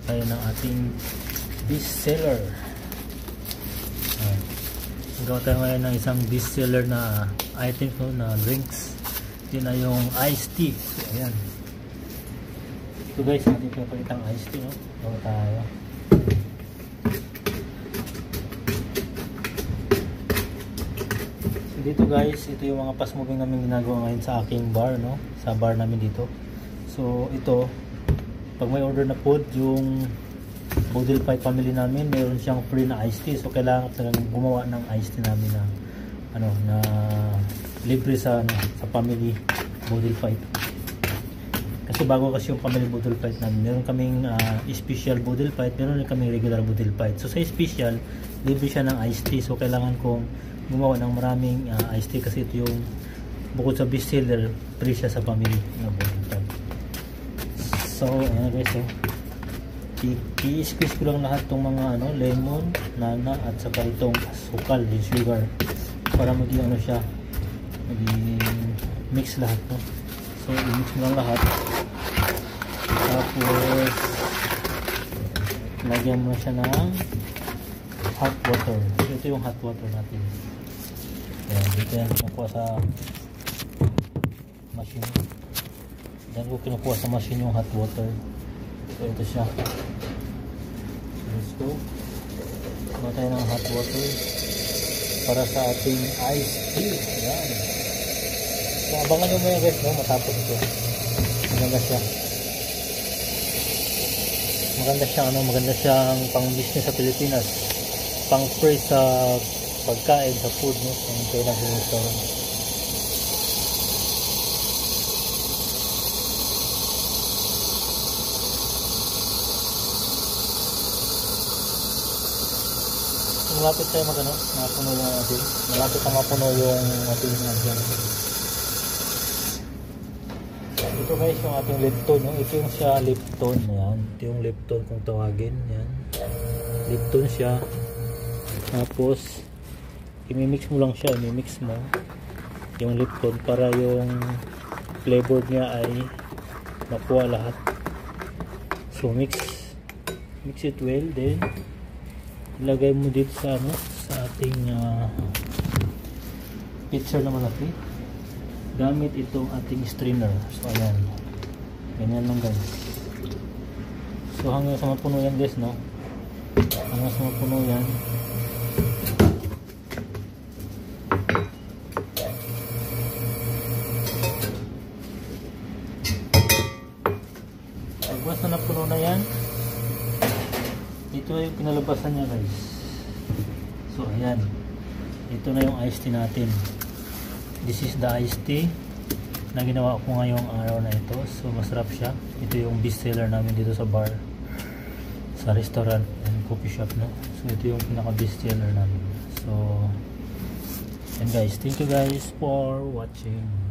tayo ng ating bestseller. Gawa tayo ngayon ng isang bestseller na item, no, na drinks. Yun na yung iced tea. So, ayan. Ito guys, natin pinapalitang iced tea, no? Gawa tayo. So, dito guys, ito yung mga fast moving namin ginagawa ngayon sa aking bar, no? Sa bar namin dito. So, ito, pag may order na food, yung Boodle Fight family namin, mayroon siyang free na iced tea. So, kailangan talagang gumawa ng iced tea namin na, na libre sa, sa family Boodle Fight. Kasi bago kasi yung family Boodle Fight namin, meron kaming special Boodle Fight, meron rin kaming regular Boodle Fight. So, sa special, libre siya ng iced tea. So, kailangan kong gumawa ng maraming iced tea kasi ito yung bukod sa bestseller, free siya sa family na Boodle Fight. So, ayan guys, i-squeeze ko lang lahat itong mga lemon, nana, at saka itong sukal, yung sugar, para maging siya, maging mix lahat, no? So, i-mix mo lang lahat. Tapos, lagyan mo siya ng hot water. So, ito yung hot water natin. Ayan, dito yan kinukuha sa machine. Diyan ko kinukuha sa machine yung hot water. So, ito siya. Let's go. Kuha tayo ng hot water para sa ating iced tea. Ayan. So, abangan nyo mo yung guys, no? Matapos ito. Maganda siya. Maganda siyang pang business sa Pilipinas. Pang free sa pagkain, sa food, no? Ang kailangan sa restaurant. Malapit tayo mapuno yung ating. Malapit na mapuno yung ating ating. Ito guys yung ating Lipton, no? Ito yung siya Lipton, yan. Ito yung Lipton kung tawagin, yan. Lipton siya. Tapos i-mix mo lang siya, i-mix mo yung Lipton para yung flavor niya ay makuha lahat. So mix it well, then ilagay mo dito sa sa ating pitcher na malaki gamit itong ating strainer. So ayan, ganyan lang guys. So hanggang sa mapuno yan guys, no? Hanggang sa mapuno yan. Pag na napuno na yan, ito yung pinalabasan niya guys. So ayan, ito na yung iced tea natin. This is the iced tea na ginawa ko ngayong araw na ito. So masarap siya. Ito yung best seller namin dito sa bar, sa restaurant and coffee shop, no? So ito yung pinaka best seller namin. So and guys, thank you guys for watching.